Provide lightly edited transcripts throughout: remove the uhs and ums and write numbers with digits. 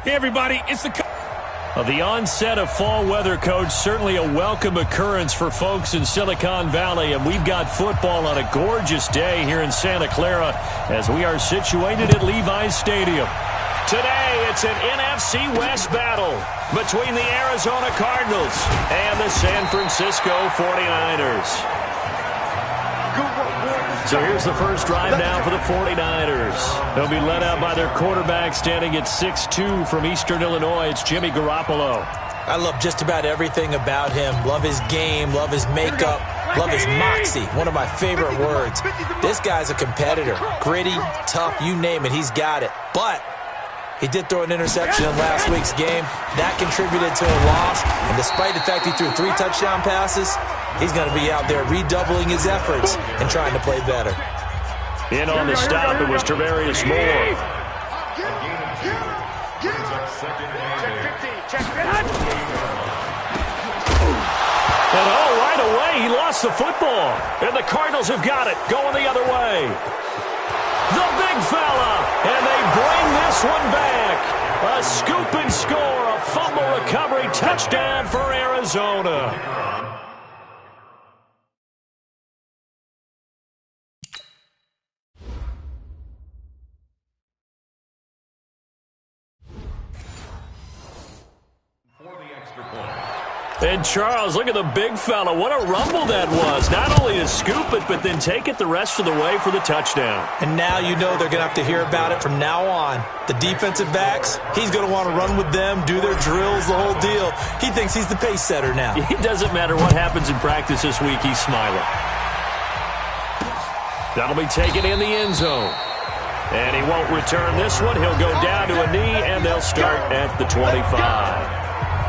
Hey, everybody, it's the... The onset of fall weather, Coach, certainly a welcome occurrence for folks in Silicon Valley, and we've got football on a gorgeous day here in Santa Clara as we are situated at Levi's Stadium. Today, it's an NFC West battle between the Arizona Cardinals and the San Francisco 49ers. So here's the first drive now for the 49ers. They'll be led out by their quarterback standing at 6'2" from Eastern Illinois. It's Jimmy Garoppolo. I love just about everything about him. Love his game, love his makeup, love his moxie. One of my favorite words. This guy's a competitor. Gritty, tough, you name it, he's got it. But he did throw an interception in last week's game. That contributed to a loss. And despite the fact he threw 3 touchdown passes, he's going to be out there redoubling his efforts and trying to play better. In on the stop, it was Travarius Moore. And right away, he lost the football. And the Cardinals have got it, going the other way. The big fella, and they bring this one back. A scoop and score, a fumble recovery touchdown for Arizona. And Charles, look at the big fella. What a rumble that was. Not only to scoop it, but then take it the rest of the way for the touchdown. And now you know they're going to have to hear about it from now on. The defensive backs, he's going to want to run with them, do their drills, the whole deal. He thinks he's the pace setter now. It doesn't matter what happens in practice this week. He's smiling. That'll be taken in the end zone. And he won't return this one. He'll go down to a knee, and they'll start at the 25.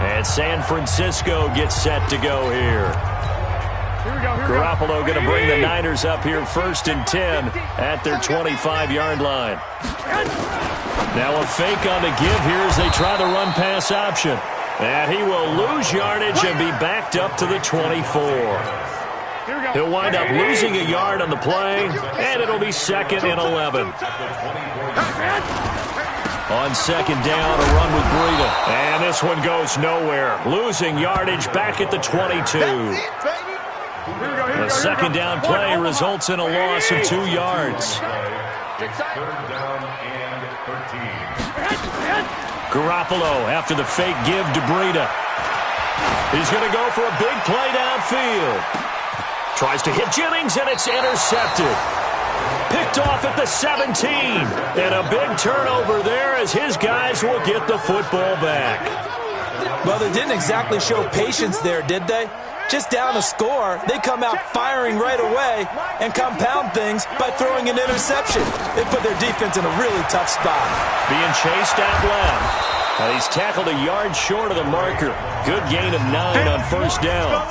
And San Francisco gets set to go here. Garoppolo going to bring the Niners up here 1st and 10 at their 25-yard line. Now a fake on the give here as they try the run-pass option. And he will lose yardage and be backed up to the 24. He'll wind up losing a yard on the play, and it'll be 2nd and 11. On 2nd down, a run with Breida. And this one goes nowhere. Losing yardage back at the 22. The 2nd down play results in a loss of 2 yards. Garoppolo after the fake give to Breida. He's going to go for a big play downfield. Tries to hit Jennings, and it's intercepted. Picked off at the 17. And a big turnover there as his guys will get the football back. Well, they didn't exactly show patience there, did they? Just down a score, they come out firing right away and compound things by throwing an interception. They put their defense in a really tough spot. Being chased out left. And he's tackled a yard short of the marker. Good gain of 9 on 1st down.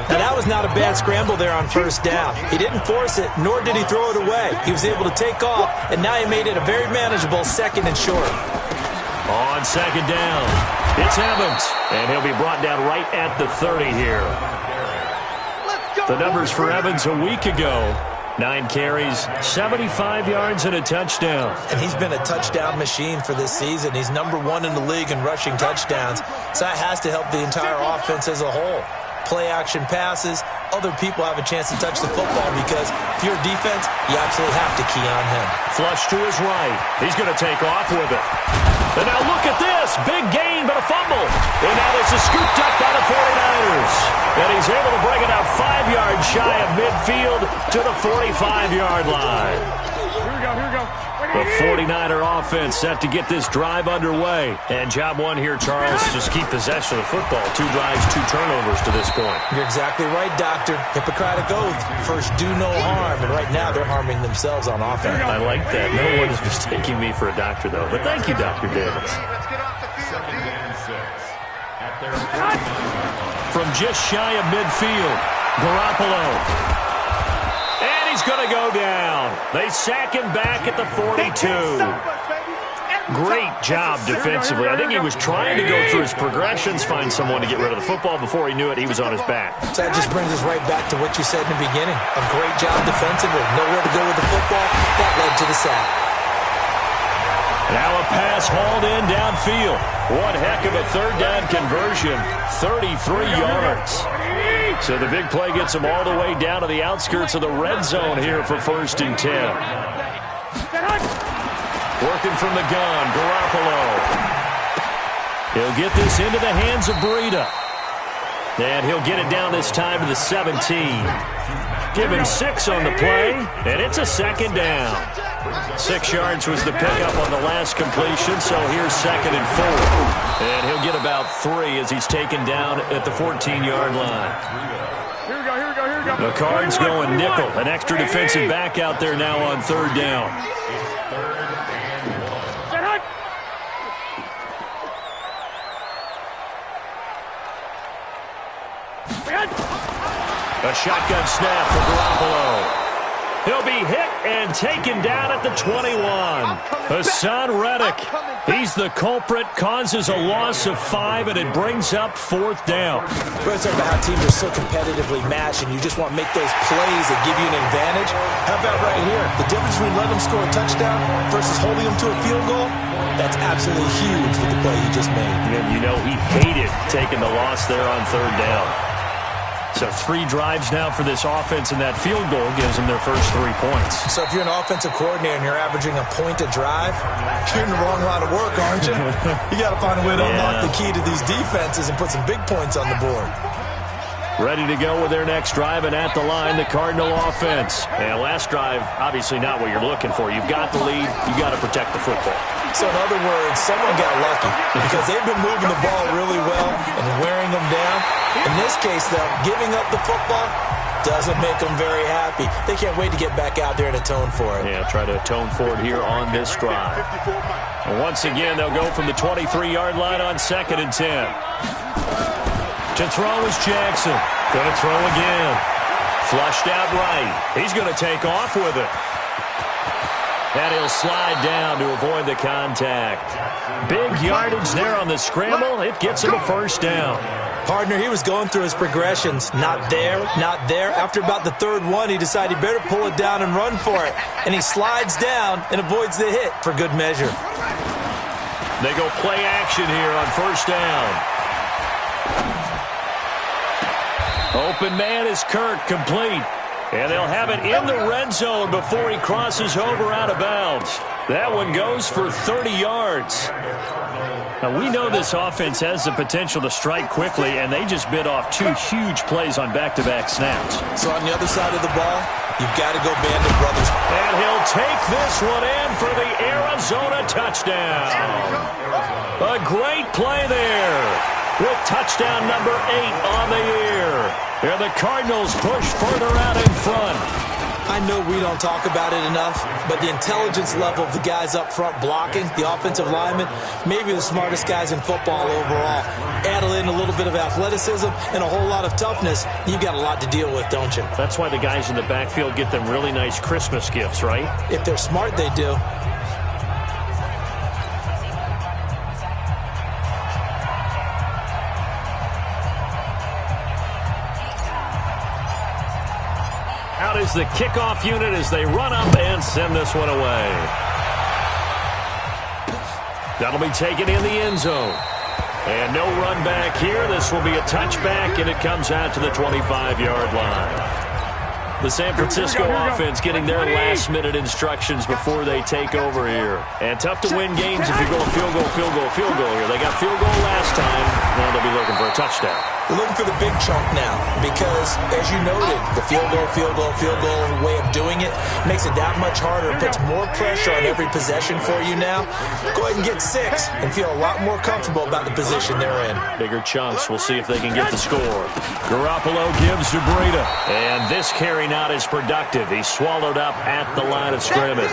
Now, that was not a bad scramble there on 1st down. He didn't force it, nor did he throw it away. He was able to take off, and now he made it a very manageable 2nd and short. On 2nd down, it's Evans, and he'll be brought down right at the 30 here. The numbers for Evans a week ago: 9 carries, 75 yards, and a touchdown. And he's been a touchdown machine for this season. He's #1 in the league in rushing touchdowns, so that has to help the entire offense as a whole. Play-action passes, other people have a chance to touch the football because if you're a defense, you absolutely have to key on him. Flush to his right. He's going to take off with it. And now look at this. Big gain, but a fumble. And now this is scooped up by the 49ers. And he's able to bring it out 5 yards shy of midfield to the 45-yard line. Here we go. The 49er offense set to get this drive underway. And job one here, Charles, just keep possession of the football. 2 drives, 2 turnovers to this point. You're exactly right, Doctor. Hippocratic oath. First, do no harm. And right now, they're harming themselves on offense. I like that. No one is mistaking me for a doctor, though. But thank you, Dr. Davis. From just shy of midfield, Garoppolo. He's going to go down. They sack him back at the 42. Great job defensively. I think he was trying to go through his progressions, find someone to get rid of the football. Before he knew it, he was on his back. So that just brings us right back to what you said in the beginning. A great job defensively. Nowhere to go with the football. That led to the sack. Now a pass hauled in downfield. One heck of a third down conversion, 33 yards. So the big play gets them all the way down to the outskirts of the red zone here for 1st and 10. Working from the gun, Garoppolo. He'll get this into the hands of Breida. And he'll get it down this time to the 17. Give him 6 on the play, and it's a 2nd down. 6 yards was the pickup on the last completion, so here's 2nd and 4. And he'll get about 3 as he's taken down at the 14-yard line. Here we go. The Cards going nickel. An extra defensive back out there now on 3rd down. A shotgun snap for Garoppolo. He'll be hit and taken down at the 21. Hassan Reddick, he's the culprit, causes a loss of 5, and it brings up 4th down. We're talking about how teams are so competitively matched, and you just want to make those plays that give you an advantage. How about right here? The difference between letting them score a touchdown versus holding them to a field goal, that's absolutely huge with the play he just made. And you know he hated taking the loss there on 3rd down. So 3 drives now for this offense, and that field goal gives them their first 3 points. So if you're an offensive coordinator and you're averaging a point a drive, you're in the wrong line of work, aren't you? You got to find a way to unlock the key to these defenses and put some big points on the board. Ready to go with their next drive, and at the line, the Cardinal offense. And last drive, obviously not what you're looking for. You've got the lead. You've got to protect the football. So in other words, someone got lucky because they've been moving the ball really well and wearing them down. In this case, though, giving up the football doesn't make them very happy. They can't wait to get back out there and atone for it. Yeah, try to atone for it here on this drive. And once again, they'll go from the 23-yard line on 2nd and 10. To throw is Jackson. Going to throw again. Flushed out right. He's going to take off with it. And he'll slide down to avoid the contact. Big yardage there on the scramble. It gets him a 1st down. Partner, he was going through his progressions. Not there, not there. After about the 3rd one, he decided he better pull it down and run for it. And he slides down and avoids the hit for good measure. They go play action here on 1st down. Open man is Kirk, complete. And they'll have it in the red zone before he crosses over out of bounds. That one goes for 30 yards. Now, we know this offense has the potential to strike quickly, and they just bit off 2 huge plays on back-to-back snaps. So on the other side of the ball, you've got to go Bandit Brothers. And he'll take this one in for the Arizona touchdown. A great play there with touchdown number 8 on the year. And the Cardinals push further out in front. I know we don't talk about it enough, but the intelligence level of the guys up front blocking, the offensive linemen, maybe the smartest guys in football overall. Add in a little bit of athleticism and a whole lot of toughness, you've got a lot to deal with, don't you? That's why the guys in the backfield get them really nice Christmas gifts, right? If they're smart, they do. Out is the kickoff unit as they run up and send this one away. That'll be taken in the end zone. And no run back here. This will be a touchback, and it comes out to the 25-yard line. The San Francisco offense getting their last-minute instructions before they take over here. And tough to win games if you're going field goal, field goal, field goal here. They got field goal last time. Now they'll be looking for a touchdown. We're looking for the big chunk now because, as you noted, the field goal way of doing it makes it that much harder, puts more pressure on every possession for you now. Go ahead and get 6 and feel a lot more comfortable about the position they're in. Bigger chunks. We'll see if they can get the score. Garoppolo gives to Breida. And this carry not as productive. He's swallowed up at the line of scrimmage.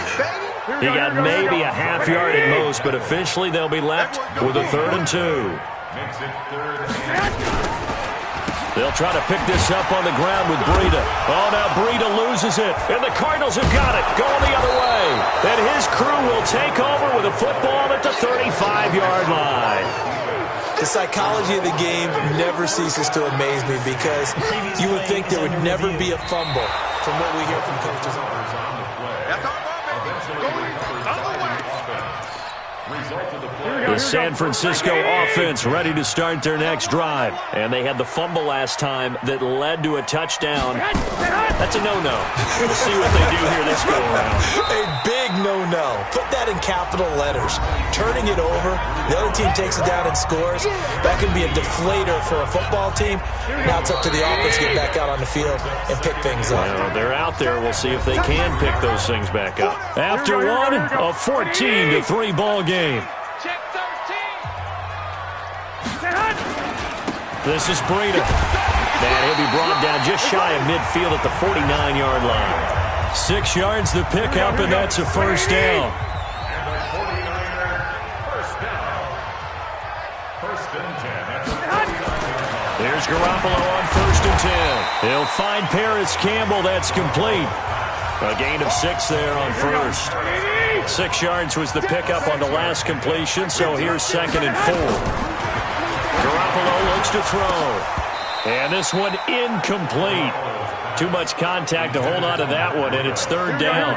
He got maybe a half yard at most, but officially they'll be left with a 3rd and 2. They'll try to pick this up on the ground with Breida. Oh, now Breida loses it. And the Cardinals have got it. Going the other way. And his crew will take over with a football at the 35-yard line. The psychology of the game never ceases to amaze me because you would think there would never be a fumble from what we hear from coaches. The San Francisco offense ready to start their next drive. And they had the fumble last time that led to a touchdown. That's a no-no. We'll see what they do here this go-around. A big no-no. Put that in capital letters. Turning it over, the other team takes it down and scores. That can be a deflator for a football team. Now it's up to the offense to get back out on the field and pick things up. Well, they're out there. We'll see if they can pick those things back up. After one, a 14-3 ball game. This is Breida. And he'll be brought down just shy of midfield at the 49-yard line. 6 yards the pickup, and that's a first down. Here's Garoppolo on 1st and 10. He'll find Paris Campbell. That's complete. A gain of 6 there on first. 6 yards was the pickup on the last completion, so here's 2nd and 4. Garoppolo looks to throw. And this one incomplete. Too much contact to hold on to that one, and it's 3rd down.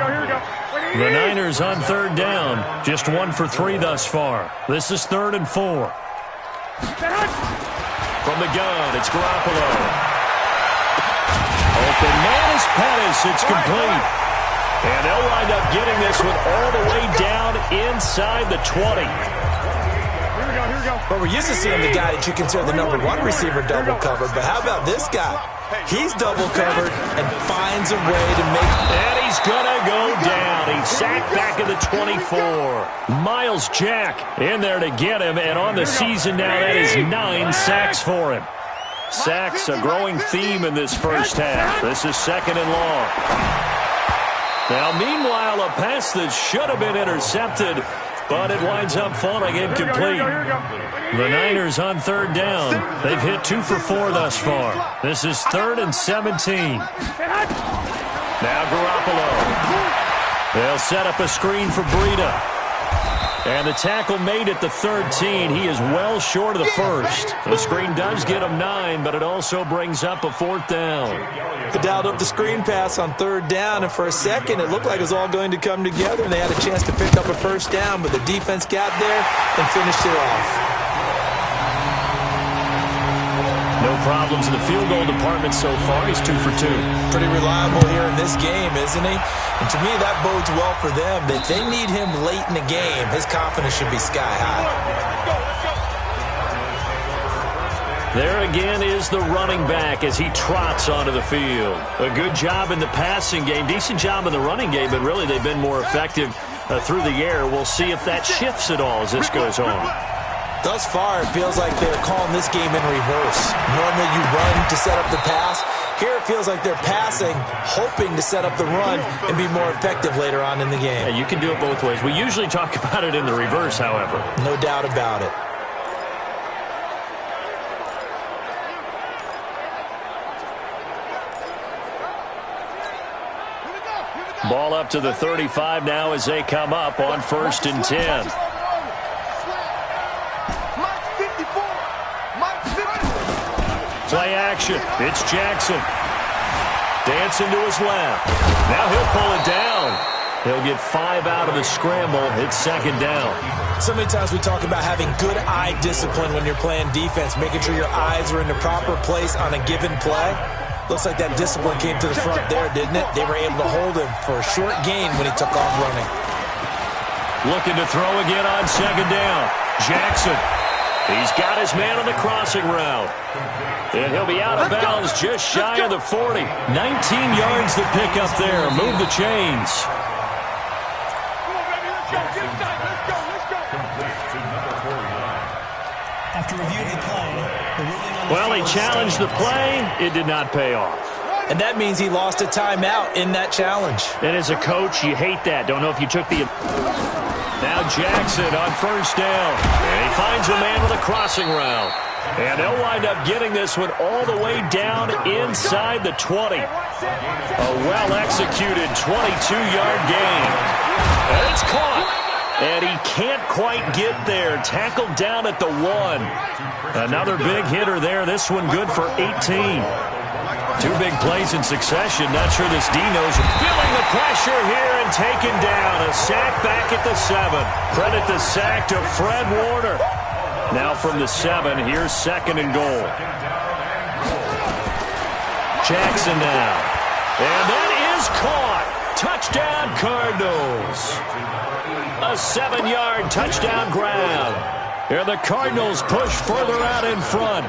The Niners on 3rd down. Just 1 for 3 thus far. This is 3rd and 4. From the gun, it's Garoppolo. Open man is Pettis. It's complete. And they'll wind up getting this one all the way down inside the 20. Well, we're used to seeing the guy that you consider the #1 receiver double covered, but how about this guy? He's double covered and finds a way to make... And he's going to go down. He's sacked back at the 24. Miles Jack in there to get him, and on the season now, that is 9 sacks for him. Sacks, a growing theme in this first half. This is 2nd and long. Now, meanwhile, a pass that should have been intercepted, but it winds up falling incomplete. The Niners on 3rd down. They've hit 2 for 4 thus far. This is 3rd and 17. Now Garoppolo. They'll set up a screen for Breida. And the tackle made at the 13. He is well short of the first. The screen does get him 9, but it also brings up a 4th down. They dialed up the screen pass on 3rd down, and for a second it looked like it was all going to come together, and they had a chance to pick up a 1st down, but the defense got there and finished it off. No problems in the field goal department so far. He's 2 for 2. Pretty reliable here in this game, isn't he? And to me, that bodes well for them. That they need him late in the game. His confidence should be sky high. There again is the running back as he trots onto the field. A good job in the passing game. Decent job in the running game, but really they've been more effective through the air. We'll see if that shifts at all as this goes on. Thus far, it feels like they're calling this game in reverse. Normally you run to set up the pass. Here it feels like they're passing, hoping to set up the run and be more effective later on in the game. Yeah, you can do it both ways. We usually talk about it in the reverse, however. No doubt about it. Ball up to the 35 now as they come up on 1st and 10. Play action. It's Jackson. Dancing to his left. Now he'll pull it down. He'll get 5 out of the scramble. It's 2nd down. So many times we talk about having good eye discipline when you're playing defense, making sure your eyes are in the proper place on a given play. Looks like that discipline came to the front there, didn't it? They were able to hold him for a short gain when he took off running. Looking to throw again on 2nd down. Jackson. He's got his man on the crossing route. And he'll be out of bounds just shy of the 40. 19 yards to pick up there. Move the chains. After reviewing the play, well, he challenged the play. It did not pay off. And that means he lost a timeout in that challenge. And as a coach, you hate that. Don't know if you took the... Now Jackson on 1st down. And he finds a man with a crossing route. And they'll wind up getting this one all the way down inside the 20. A well-executed 22-yard gain. And it's caught. And he can't quite get there. Tackled down at the 1. Another big hitter there. This one good for 18. 2 big plays in succession. Not sure this D knows. Feeling the pressure here, and and taken down. A sack back at the 7. Credit the sack to Fred Warner. Now from the 7, here's 2nd and goal. Jackson now. And that is caught. Touchdown, Cardinals. A 7-yard touchdown grab. And the Cardinals push further out in front.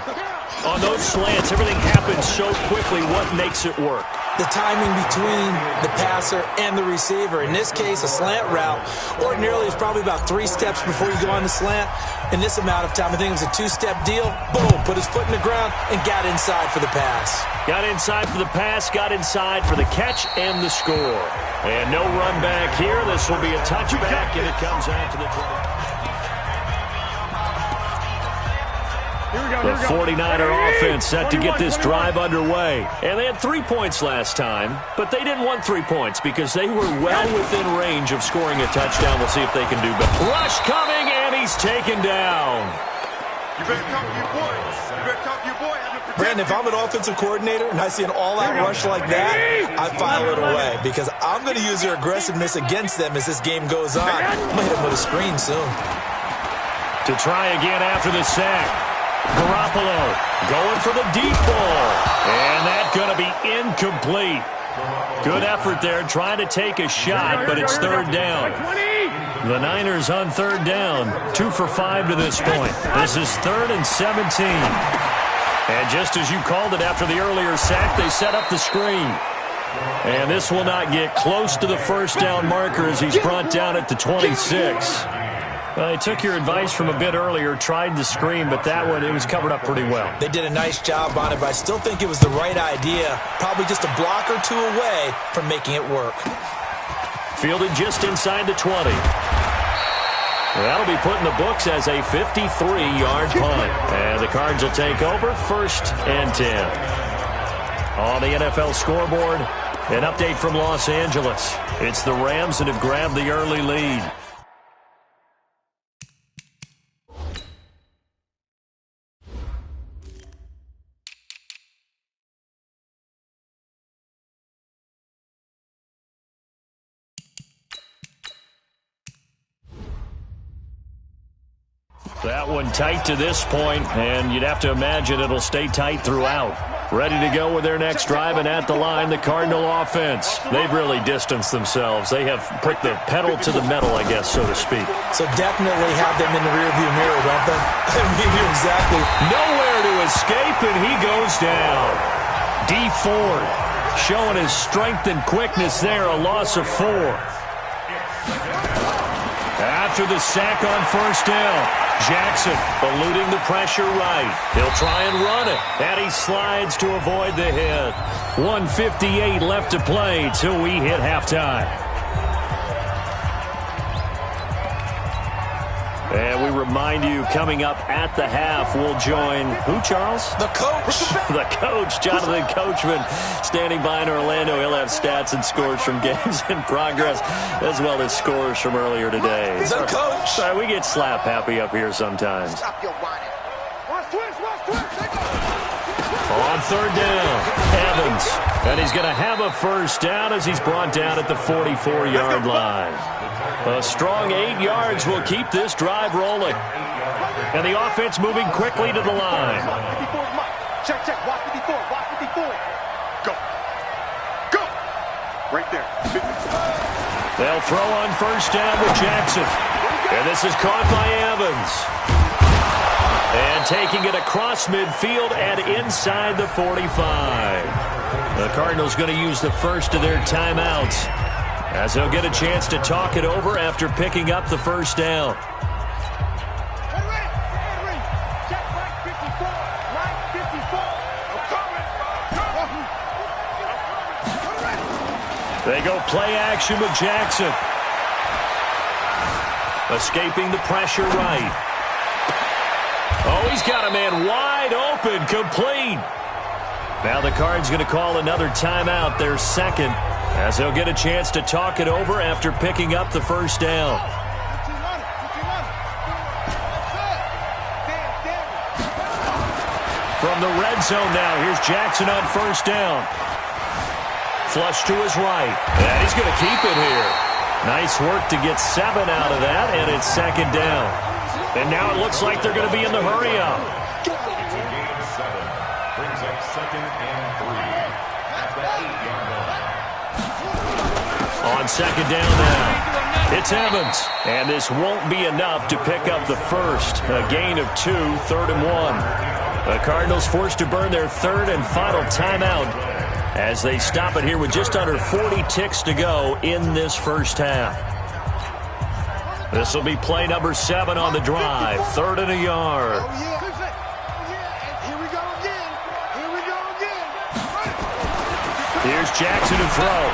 On those slants, everything happens so quickly. What makes it work? The timing between the passer and the receiver. In this case, a slant route ordinarily is probably about 3 steps before you go on the slant. In this amount of time, I think it was a 2-step deal. Boom, put his foot in the ground and got inside for the pass. Got inside for the pass, got inside for the catch and the score. And no run back here. This will be a touchback, and it comes out to the 20. The 49er offense set to get this drive underway. And they had 3 points last time, but they didn't want 3 points because they were well within range of scoring a touchdown. We'll see if they can do better. Rush coming, and he's taken down. You better cover your boy. You better cover your boy. Brandon, if I'm an offensive coordinator and I see an all-out rush like that, I file it away because I'm going to use their aggressiveness against them as this game goes on. I'm going to hit them with a screen soon. To try again after the sack. Garoppolo going for the deep ball. And that's going to be incomplete. Good effort there trying to take a shot, but it's 3rd down. The Niners on 3rd down. 2 for 5 to this point. This is 3rd and 17. And just as you called it after the earlier sack, they set up the screen. And this will not get close to the 1st down marker as he's brought down at the 26. I took your advice from a bit earlier, tried the screen, but that one, it was covered up pretty well. They did a nice job on it, but I still think it was the right idea. Probably just a block or 2 away from making it work. Fielded just inside the 20. That'll be put in the books as a 53-yard punt. And the Cards will take over 1st and 10. On the NFL scoreboard, an update from Los Angeles. It's the Rams that have grabbed the early lead. That one tight to this point, and you'd have to imagine it'll stay tight throughout. Ready to go with their next drive, and at the line, the Cardinal offense. They've really distanced themselves. They have put the pedal to the metal, I guess, so to speak. So definitely have them in the rearview mirror, don't they? I mean, exactly. Nowhere to escape, and he goes down. D. Ford showing his strength and quickness there, a loss of 4. After the sack on 1st down, Jackson eluding the pressure right. He'll try and run it, and he slides to avoid the hit. 1:58 left to play till we hit halftime. And we remind you, coming up at the half, we'll join who, Charles? The coach. The coach, Jonathan Coachman, standing by in Orlando. He'll have stats and scores from games in progress, as well as scores from earlier today. The coach. Sorry, we get slap happy up here sometimes. Stop your whining. On 3rd down, Evans. And he's going to have a 1st down as he's brought down at the 44-yard line. A strong 8 yards will keep this drive rolling. And the offense moving quickly to the line. Check, check. Watch 54. Watch 54. Go. Go. Right there. They'll throw on 1st down with Jackson. And this is caught by Evans. And taking it across midfield and inside the 45. The Cardinals going to use the first of their timeouts, as they'll get a chance to talk it over after picking up the 1st down. They go play action with Jackson. Escaping the pressure right. Oh, he's got a man wide open, complete. Now the Cards going to call another timeout, their 2nd, as they'll get a chance to talk it over after picking up the 1st down. From the red zone now, here's Jackson on 1st down. Flush to his right, and he's going to keep it here. Nice work to get 7 out of that, and it's second down. And now it looks like they're going to be in the hurry-up. Gain 7 brings up 2nd and 3 at the 8-yard line. On second down now, it's Evans. And this won't be enough to pick up the first. A gain of 2, 3rd and 1. The Cardinals forced to burn their 3rd and final timeout as they stop it here with just under 40 ticks to go in this first half. This will be play number 7 on the drive. 3rd and a yard. Here's Jackson to throw.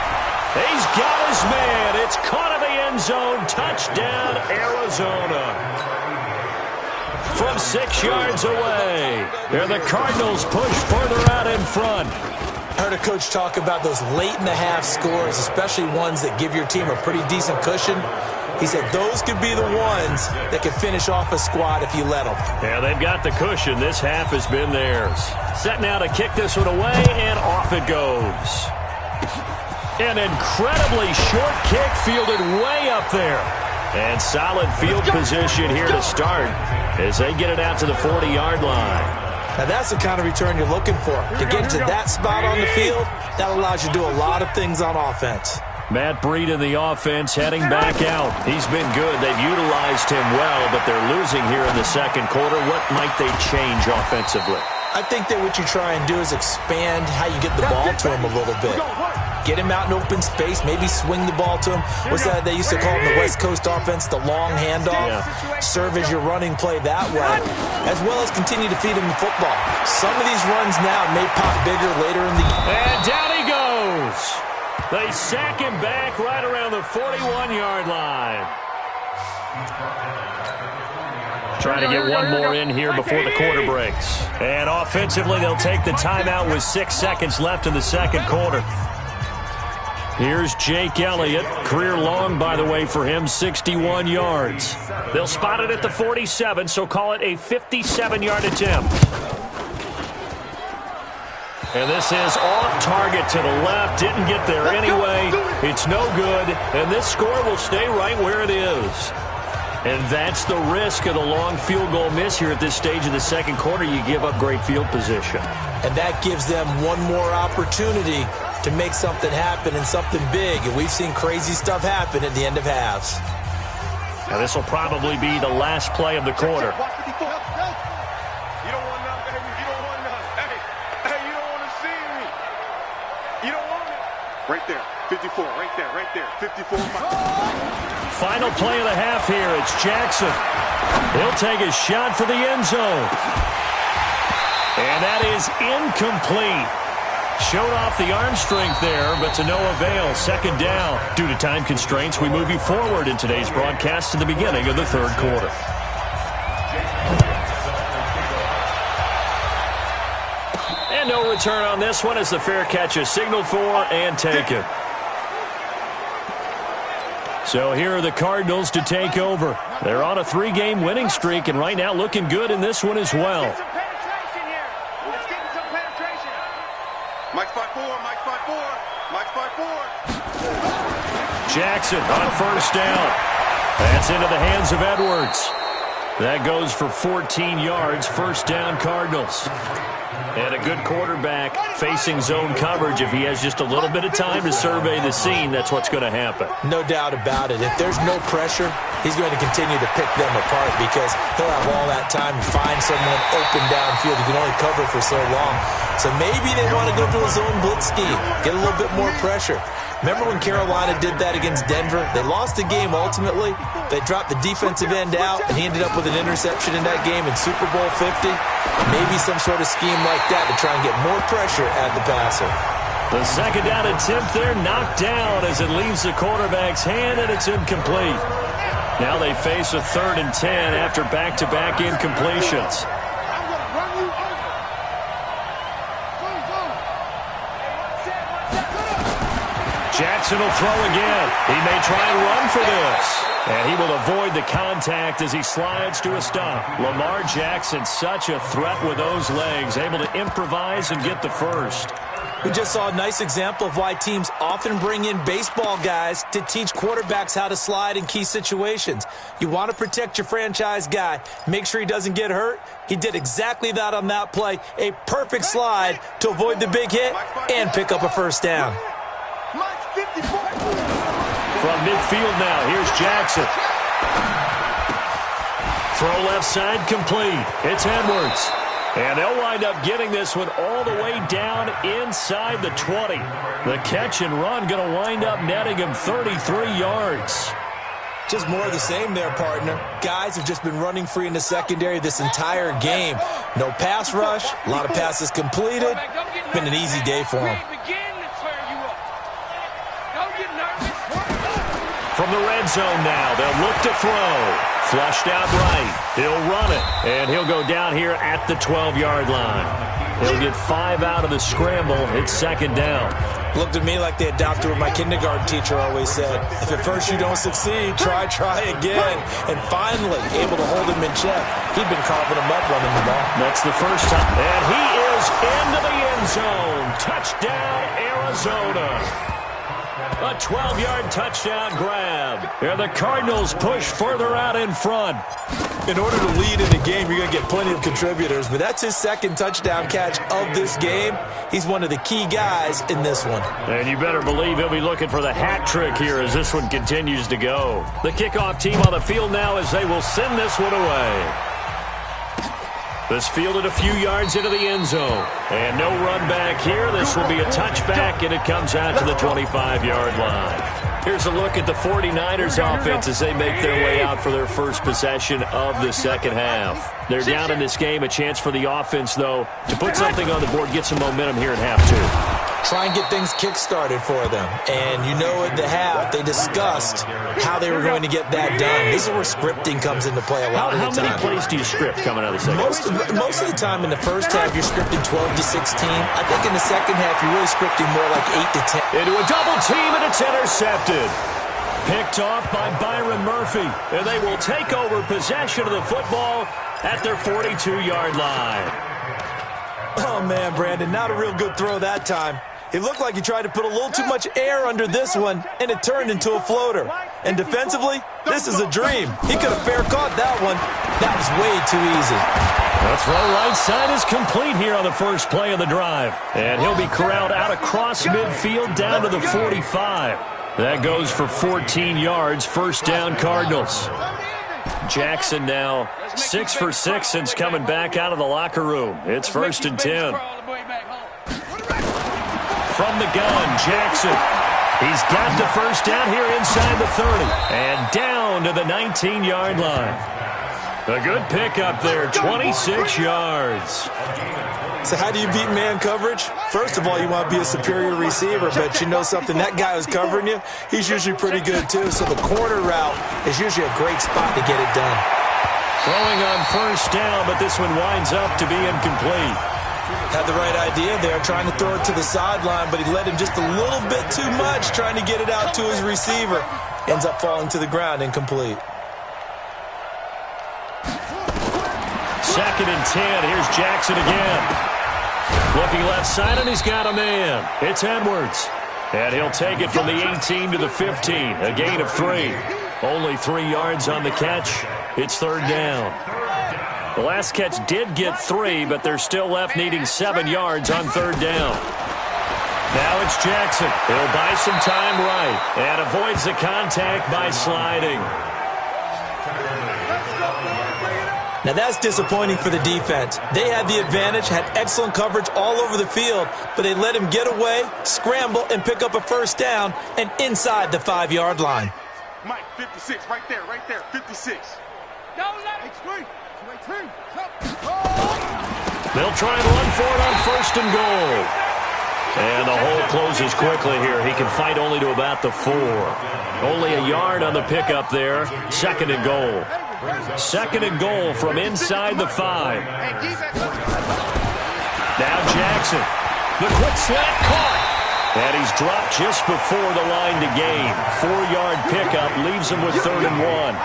He's got his man. It's caught in the end zone. Touchdown, Arizona. From 6 yards away. And the Cardinals push further out in front. I heard a coach talk about those late-in-the-half scores, especially ones that give your team a pretty decent cushion. He said those could be the ones that can finish off a squad if you let them. Yeah, they've got the cushion. This half has been theirs. Set now to kick this one away, and off it goes. An incredibly short kick fielded way up there. And solid field position here to start as they get it out to the 40-yard line. Now, that's the kind of return you're looking for. To get into that spot on the field, that allows you to do a lot of things on offense. Matt Breed in the offense heading back out. He's been good. They've utilized him well, but they're losing here in the second quarter. What might they change offensively? I think that what you try and do is expand how you get the ball to him a little bit. Get him out in open space, maybe swing the ball to him. What's that they used to call it in the West Coast offense, the long handoff? Yeah. Serve as your running play that way, as well as continue to feed him the football. Some of these runs now may pop bigger later in the year. And down he goes. They sack him back right around the 41-yard line. Trying to get one more in here before the quarter breaks. And offensively, they'll take the timeout with 6 seconds left in the second quarter. Here's Jake Elliott. Career long, by the way, for him, 61 yards. They'll spot it at the 47, so call it a 57-yard attempt. And this is off target to the left. Didn't get there anyway. It's no good. And this score will stay right where it is. And that's the risk of the long field goal miss here at this stage of the second quarter. You give up great field position. And that gives them one more opportunity to make something happen and something big. And we've seen crazy stuff happen at the end of halves. Now this will probably be the last play of the quarter. You don't want none, baby. You don't want none. Hey, you don't want to see me. You don't want it. Right there. 54. Right there. 54. Final play of the half here. It's Jackson. He'll take a shot for the end zone. And that is incomplete. Showed off the arm strength there, but to no avail. Second down. Due to time constraints, we move you forward in today's broadcast to the beginning of the third quarter. And no return on this one as the fair catch is signaled for and taken. So here are the Cardinals to take over. They're on a 3-game winning streak, and right now looking good in this one as well. Mike 5-4. Jackson on first down. That's into the hands of Edwards. That goes for 14 yards. First down, Cardinals. And a good quarterback facing zone coverage. If he has just a little bit of time to survey the scene, that's what's going to happen. No doubt about it. If there's no pressure, he's going to continue to pick them apart because he'll have all that time to find someone open downfield. He can only cover for so long. So maybe they want to go to a zone blitz scheme, get a little bit more pressure. Remember when Carolina did that against Denver? They lost the game ultimately. They dropped the defensive end out, and he ended up with an interception in that game in Super Bowl 50. Maybe some sort of scheme like that to try and get more pressure at the passer. The second down attempt there knocked down as it leaves the quarterback's hand, and it's incomplete. Now they face a 3rd and 10 after back-to-back incompletions. Jackson will throw again. He may try and run for this. And he will avoid the contact as he slides to a stop. Lamar Jackson, such a threat with those legs, able to improvise and get the first. We just saw a nice example of why teams often bring in baseball guys to teach quarterbacks how to slide in key situations. You want to protect your franchise guy. Make sure he doesn't get hurt. He did exactly that on that play. A perfect slide to avoid the big hit and pick up a first down. From midfield now, here's Jackson. Throw left side complete. It's Edwards. And they'll wind up getting this one all the way down inside the 20. The catch and run going to wind up netting him 33 yards. Just more of the same there, partner. Guys have just been running free in the secondary this entire game. No pass rush, a lot of passes completed. Been an easy day for him. From the red zone now, they'll look to throw. Flushed out right. He'll run it, and he'll go down here at the 12-yard line. He'll get 5 out of the scramble. It's second down. Looked at me like they adopted what my kindergarten teacher always said. If at first you don't succeed, try again. And finally, able to hold him in check. He'd been carving him up running the ball. That's the first time. And he is into the end zone. Touchdown, Arizona. A 12-yard touchdown grab. And the Cardinals push further out in front. In order to lead in the game, you're going to get plenty of contributors, but that's his second touchdown catch of this game. He's one of the key guys in this one. And you better believe he'll be looking for the hat trick here as this one continues to go. The kickoff team on the field now as they will send this one away. This fielded a few yards into the end zone. And no run back here. This will be a touchback, and it comes out to the 25-yard line. Here's a look at the 49ers offense as they make their way out for their first possession of the second half. They're down in this game. A chance for the offense, though, to put something on the board, get some momentum here at half two. Try and get things kick-started for them. And you know at the half, they discussed how they were going to get that done. This is where scripting comes into play a lot of the time. How many plays do you script coming out of the second half? Most of the time in the first half, you're scripting 12 to 16. I think in the second half, you're really scripting more like 8 to 10. Into a double team, and it's intercepted. Picked off by Byron Murphy. And they will take over possession of the football at their 42-yard line. Oh, man, Brandon, not a real good throw that time. It looked like he tried to put a little too much air under this one, and it turned into a floater. And defensively, this is a dream. He could have fair caught that one. That was way too easy. The throw right side is complete here on the first play of the drive. And he'll be corralled out across midfield down to the 45. That goes for 14 yards, first down Cardinals. Jackson now 6 for 6 since coming back out of the locker room. It's first and 10. From the gun, Jackson. He's got the first down here inside the 30. And down to the 19-yard line. A good pickup there, 26 yards. So how do you beat man coverage? First of all, you want to be a superior receiver, but you know something, that guy who's covering you, he's usually pretty good too. So the corner route is usually a great spot to get it done. Throwing on first down, but this one winds up to be incomplete. Had the right idea there, trying to throw it to the sideline, but he let him just a little bit too much, trying to get it out to his receiver. Ends up falling to the ground, incomplete. Second and 10. Here's Jackson again. Looking left side, and he's got a man. It's Edwards. And he'll take it from the 18 to the 15. A gain of 3. Only 3 yards on the catch. It's third down. The last catch did get 3, but they're still left needing 7 yards on third down. Now it's Jackson. He'll buy some time right and avoids the contact by sliding. Now that's disappointing for the defense. They had the advantage, had excellent coverage all over the field, but they let him get away, scramble, and pick up a first down, and inside the 5-yard line. Mike, 56, right there, 56. Don't let it scream. They'll try and run for it on first and goal. And the hole closes quickly here. He can fight only to about the 4. Only a yard on the pickup there. Second and goal. Second and goal from inside the 5. Now Jackson. The quick slant caught. And he's dropped just before the line to gain. 4-yard pickup leaves him with third and 1.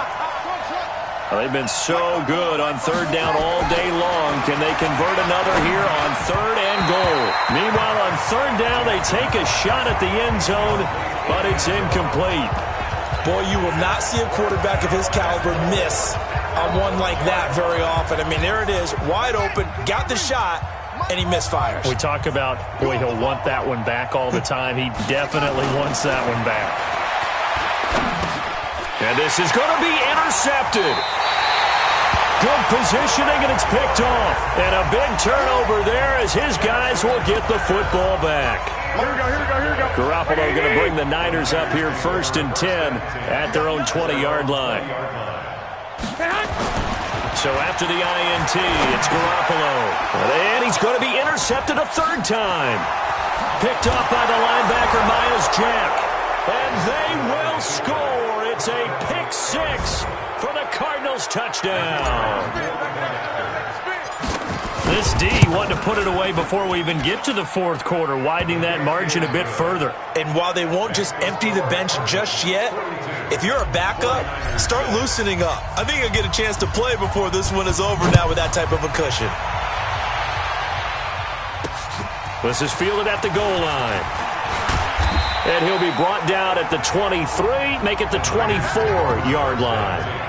Well, they've been so good on third down all day long, Can they convert another here on 3rd and goal? Meanwhile, on 3rd down, they take a shot at the end zone, but it's incomplete. Boy, you will not see a quarterback of his caliber miss on one like that very often. I mean, there it is, wide open, got the shot, and he misfires. We talk about, boy, he'll want that one back all the time. He definitely wants that one back. And this is going to be intercepted. Good positioning, and it's picked off. And a big turnover there as his guys will get the football back. Here we go. Garoppolo going to bring the Niners up here 1st and 10 at their own 20-yard line. So after the INT, it's Garoppolo. And he's going to be intercepted a 3rd time. Picked off by the linebacker, Myles Jack. And they will score. It's a pick 6 for the Cardinals touchdown. This D wanted to put it away before we even get to the 4th quarter, widening that margin a bit further. And while they won't just empty the bench just yet, if you're a backup, start loosening up. I think you'll get a chance to play before this one is over now with that type of a cushion. This is fielded at the goal line. And he'll be brought down at the 23, make it the 24-yard line.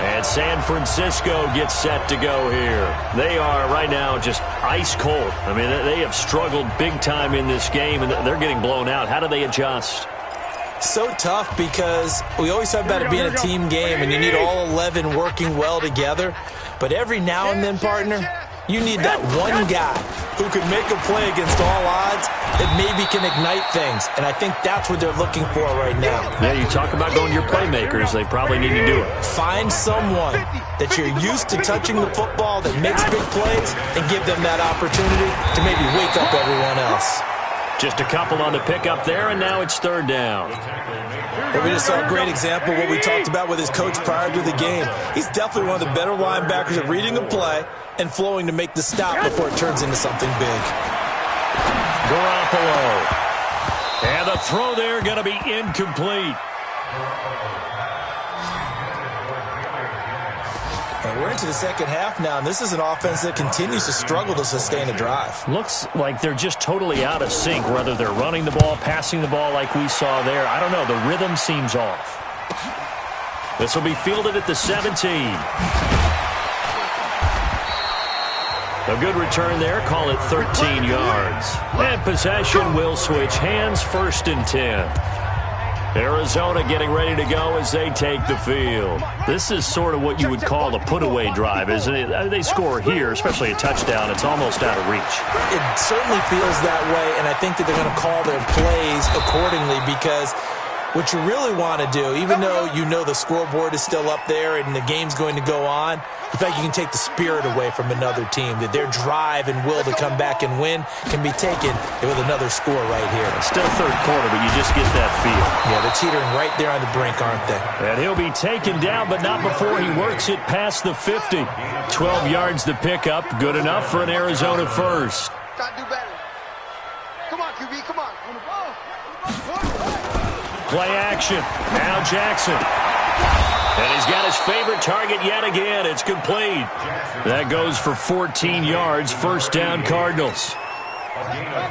And San Francisco gets set to go here. They are right now just ice cold. I mean, they have struggled big time in this game, and they're getting blown out. How do they adjust? So tough because we always talk about it being a team game, and you need all 11 working well together. But every now and then, partner, you need that one guy who can make a play against all odds that maybe can ignite things. And I think that's what they're looking for right now. Yeah, you talk about going to your playmakers. They probably need to do it. Find someone that you're used to touching the football that makes big plays and give them that opportunity to maybe wake up everyone else. Just a couple on the pickup there, and now it's 3rd down. Well, we just saw a great example of what we talked about with his coach prior to the game. He's definitely one of the better linebackers at reading a play and flowing to make the stop before it turns into something big. Garoppolo. And the throw there going to be incomplete. And we're into the second half now, and this is an offense that continues to struggle to sustain a drive. Looks like they're just totally out of sync, whether they're running the ball, passing the ball like we saw there. I don't know. The rhythm seems off. This will be fielded at the 17. A good return there. Call it 13 yards. And possession will switch hands, 1st and 10. Arizona getting ready to go as they take the field. This is sort of what you would call a put-away drive, isn't it? They score here, especially a touchdown. It's almost out of reach. It certainly feels that way, and I think that they're going to call their plays accordingly because what you really want to do, even though you know the scoreboard is still up there and the game's going to go on, in fact, you can take the spirit away from another team, that their drive and will to come back and win can be taken with another score right here. It's still 3rd quarter, but you just get that feel. Yeah, they're teetering right there on the brink, aren't they? And he'll be taken down, but not before he works it past the 50. 12 yards to pick up. Good enough for an Arizona first. Gotta do better. Come on, QB, come on. Play action. Now Jackson. And he's got his favorite target yet again. It's complete. That goes for 14 yards. 1st down, Cardinals.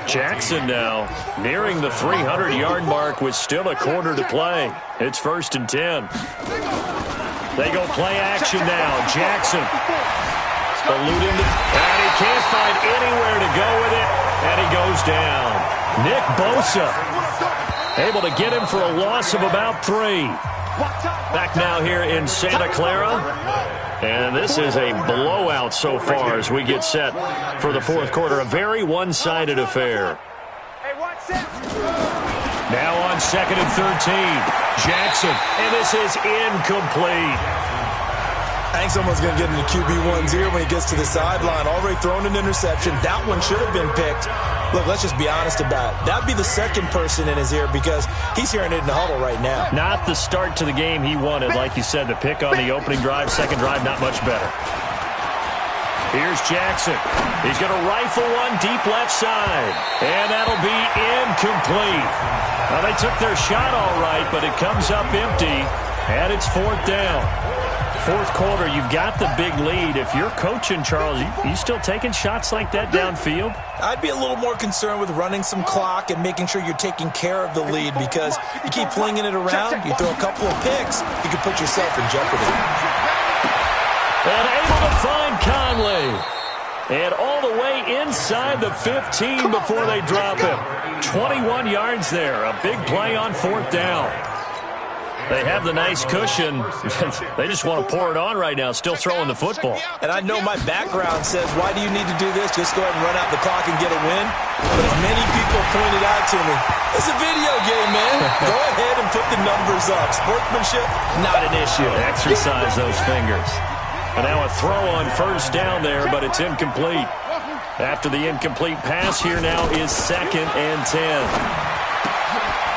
Jackson now nearing the 300-yard mark with still a quarter to play. It's 1st and 10. They go play action now. Jackson. Eluding the, and he can't find anywhere to go with it. And he goes down. Nick Bosa able to get him for a loss of about 3. Back now here in Santa Clara. And this is a blowout so far as we get set for the 4th quarter. A very one-sided affair. Now on 2nd and 13. Jackson. And this is incomplete. I think someone's going to get into QB1's ear when he gets to the sideline. Already thrown an interception. That one should have been picked. Look, let's just be honest about it. That'd be the second person in his ear because he's hearing it in the huddle right now. Not the start to the game he wanted. Like you said, the pick on the opening drive, second drive, not much better. Here's Jackson. He's going to rifle one deep left side. And that'll be incomplete. Well, they took their shot all right, but it comes up empty. And it's 4th down. Fourth quarter, you've got the big lead. If you're coaching, Charles, you still taking shots like that downfield? I'd be a little more concerned with running some clock and making sure you're taking care of the lead, because you keep flinging it around, you throw a couple of picks, you can put yourself in jeopardy. And able to find Conley. And all the way inside the 15 before they drop him. 21 yards there. A big play on fourth down. They have the nice cushion. They just want to pour it on right now, still throwing the football. And I know my background says, why do you need to do this? Just go ahead and run out the clock and get a win. But as many people pointed out to me, it's a video game, man. Go ahead and put the numbers up. Sportsmanship, not an issue. Exercise those fingers. And now a throw on first down there, but it's incomplete. After the incomplete pass, here now is 2nd and 10.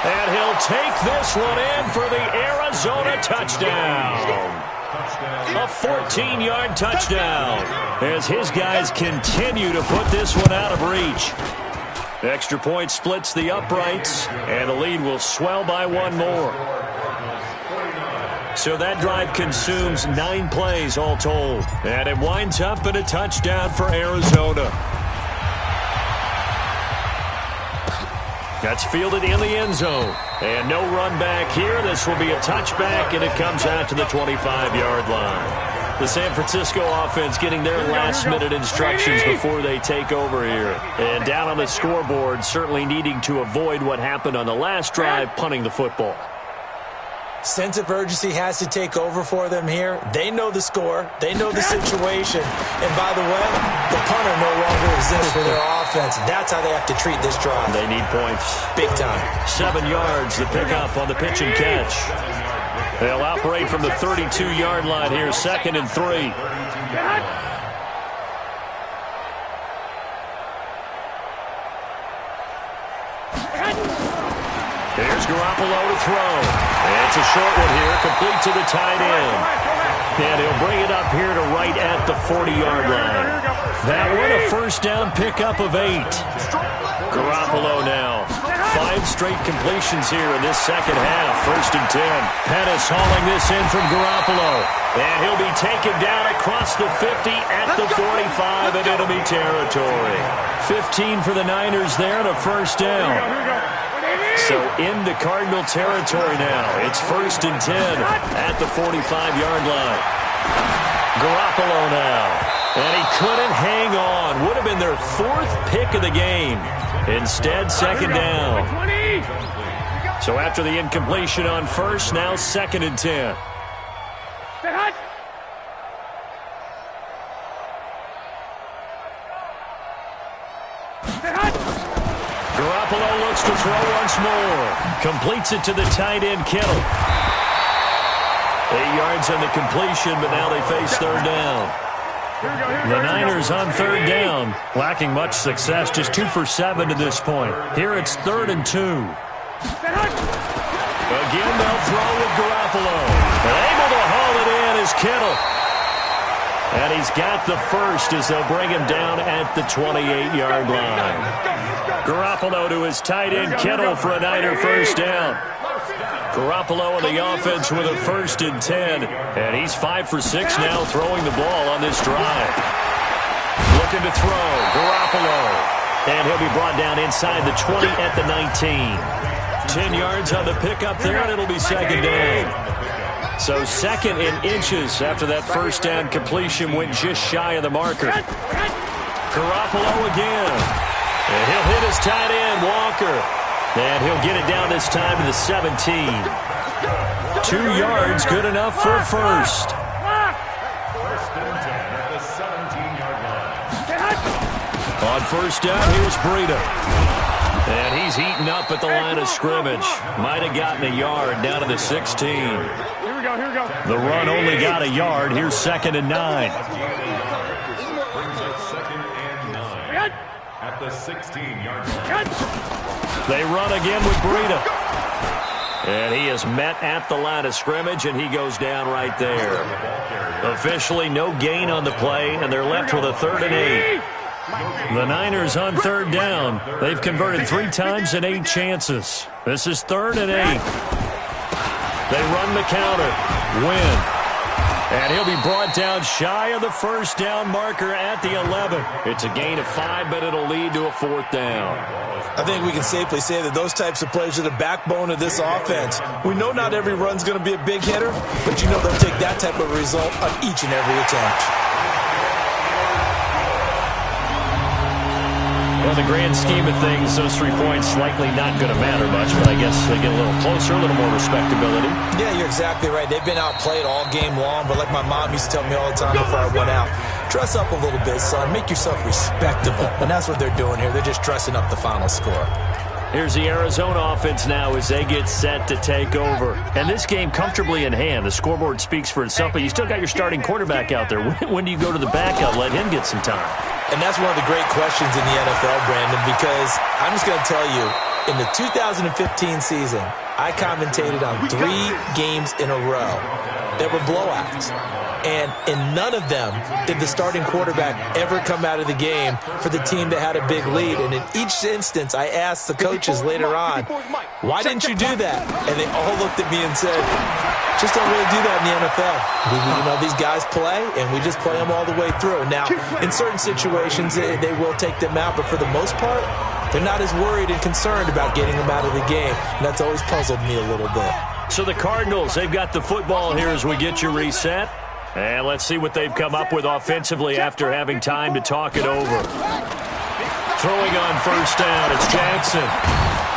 And he'll take this one in for the Arizona touchdown. A 14-yard touchdown as his guys continue to put this one out of reach. Extra point splits the uprights, and the lead will swell by one more. So that drive consumes 9 plays all told. And it winds up in a touchdown for Arizona. That's fielded in the end zone. And no run back here. This will be a touchback, and it comes out to the 25-yard line. The San Francisco offense getting their last-minute instructions before they take over here. And down on the scoreboard, certainly needing to avoid what happened on the last drive, punting the football. Sense of urgency has to take over for them here. They know the score. They know the situation. And by the way, the punter no longer exists for their offense. That's how they have to treat this drive. They need points. Big time. 7 yards, the pickup on the pitch and catch. They'll operate from the 32-yard line here, 2nd and 3. Here's Garoppolo to throw. And it's a short one here, complete to the tight end. And he'll bring it up here to right at the 40-yard line. That one a first down pickup of 8. Garoppolo now. 5 straight completions here in this second half. 1st and 10. Pettis hauling this in from Garoppolo. And he'll be taken down across the 50 at the 45 in enemy territory. 15 for the Niners there and a first down. So into Cardinal territory now. It's 1st and 10 at the 45-yard line. Garoppolo now. And he couldn't hang on. Would have been their 4th pick of the game. Instead, 2nd down. So after the incompletion on first, now 2nd and 10. Garoppolo looks to throw once more. Completes it to the tight end, Kittle. 8 yards on the completion, but now they face 3rd down. The Niners on 3rd down, lacking much success, just 2 for 7 to this point. Here it's 3rd and 2. Again, they'll throw with Garoppolo. And able to haul it in is Kittle. And he's got the first as they'll bring him down at the 28-yard line. Garoppolo to his tight end, Kittle, for a Niner first down. Garoppolo in the offense with a 1st and 10. And he's 5 for 6 now throwing the ball on this drive. Looking to throw, Garoppolo. And he'll be brought down inside the 20 at the 19. 10 yards on the pickup there, and it'll be 2nd down. So 2nd in inches after that first down completion went just shy of the marker. Garoppolo again. And he'll hit his tight end, Walker. And he'll get it down this time to the 17. 2 yards, good enough for a first. 1st and 10 at the 17-yard line. On first down, here's Breida. And he's eaten up at the line of scrimmage. Might have gotten a yard down to the 16. Here we go. The run only got a yard. Here's 2nd and 9. Brings up 2nd and 9 at the 16-yard line. They run again with Breida. And he is met at the line of scrimmage, and he goes down right there. Officially no gain on the play, and they're left with a 3rd and 8. The Niners on 3rd down. They've converted 3 times in 8 chances. This is 3rd and 8. They run the counter. Win. And he'll be brought down shy of the first down marker at the 11. It's a gain of 5, but it'll lead to a 4th down. I think we can safely say that those types of plays are the backbone of this offense. We know not every run's going to be a big hitter, but you know they'll take that type of result on each and every attempt. Well, in the grand scheme of things, those 3 points likely not going to matter much, but I guess they get a little closer, a little more respectability. Yeah, you're exactly right. They've been outplayed all game long, but like my mom used to tell me all the time before I went out, dress up a little bit, son. Make yourself respectable. And that's what they're doing here. They're just dressing up the final score. Here's the Arizona offense now as they get set to take over. And this game comfortably in hand. The scoreboard speaks for itself, but you still got your starting quarterback out there. When do you go to the backup? Let him get some time. And that's one of the great questions in the NFL, Brandon, because I'm just going to tell you, in the 2015 season, I commentated on 3 games in a row that were blowouts. And in none of them did the starting quarterback ever come out of the game for the team that had a big lead. And in each instance, I asked the coaches later on, why didn't you do that? And they all looked at me and said, just don't really do that in the NFL. You know, these guys play, and we just play them all the way through. Now, in certain situations, they will take them out, but for the most part, they're not as worried and concerned about getting them out of the game. And that's always puzzled me a little bit. So the Cardinals, they've got the football here as we get you reset. And let's see what they've come up with offensively after having time to talk it over. Throwing on first down, it's Jackson.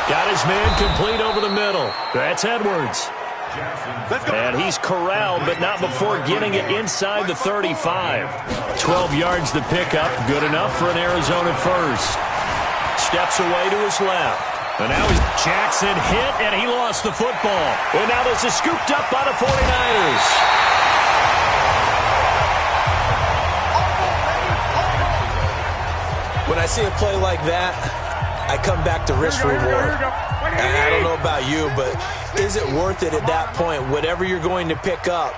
Got his man complete over the middle. That's Edwards. And he's corralled, but not before getting it inside the 35. 12 yards to pick up, good enough for an Arizona first. Steps away to his left. And now Jackson hit, and he lost the football. And now this is scooped up by the 49ers. When I see a play like that, I come back to risk reward. And I don't know about you, but is it worth it at that point, whatever you're going to pick up,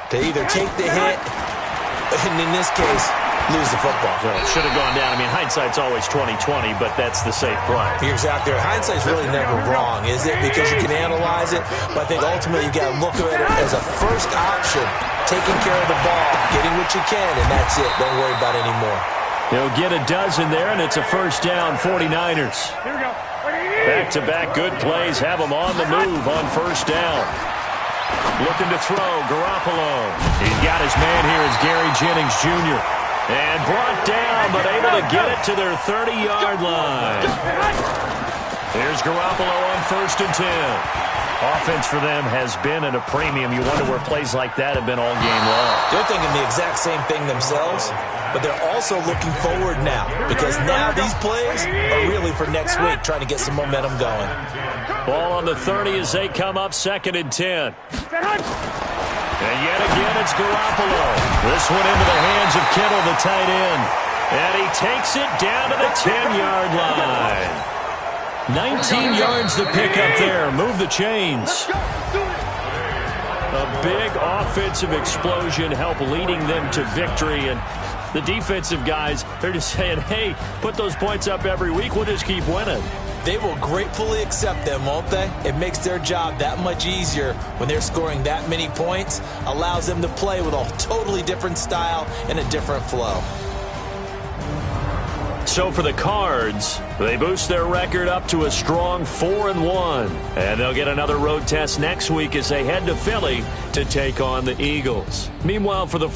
to either take the hit, and in this case, lose the football? Well, it should have gone down. I mean, hindsight's always 20/20, but that's the safe play. You're exactly right. Hindsight's really never wrong, is it? Because you can analyze it, but I think ultimately you got to look at it as a first option, taking care of the ball, getting what you can, and that's it. Don't worry about it anymore. He'll get a dozen there, and it's a first down, 49ers. Here we go. Back-to-back good plays have them on the move on first down. Looking to throw, Garoppolo. He's got his man here as Gary Jennings Jr. And brought down, but able to get it to their 30-yard line. Here's Garoppolo on first and 10. Offense for them has been at a premium. You wonder where plays like that have been all game long. They're thinking the exact same thing themselves, but they're also looking forward now because now these plays are really for next week, trying to get some momentum going. Ball on the 30 as they come up second and 10. And yet again, it's Garoppolo. This one into the hands of Kittle, the tight end. And he takes it down to the 10-yard line. 19 yards to pick up there. Move the chains. A big offensive explosion helped leading them to victory. And the defensive guys, they're just saying, hey, put those points up every week. We'll just keep winning. They will gratefully accept them, won't they? It makes their job that much easier when they're scoring that many points. Allows them to play with a totally different style and a different flow. So for the Cards, they boost their record up to a strong 4-1. And they'll get another road test next week as they head to Philly to take on the Eagles. Meanwhile, for the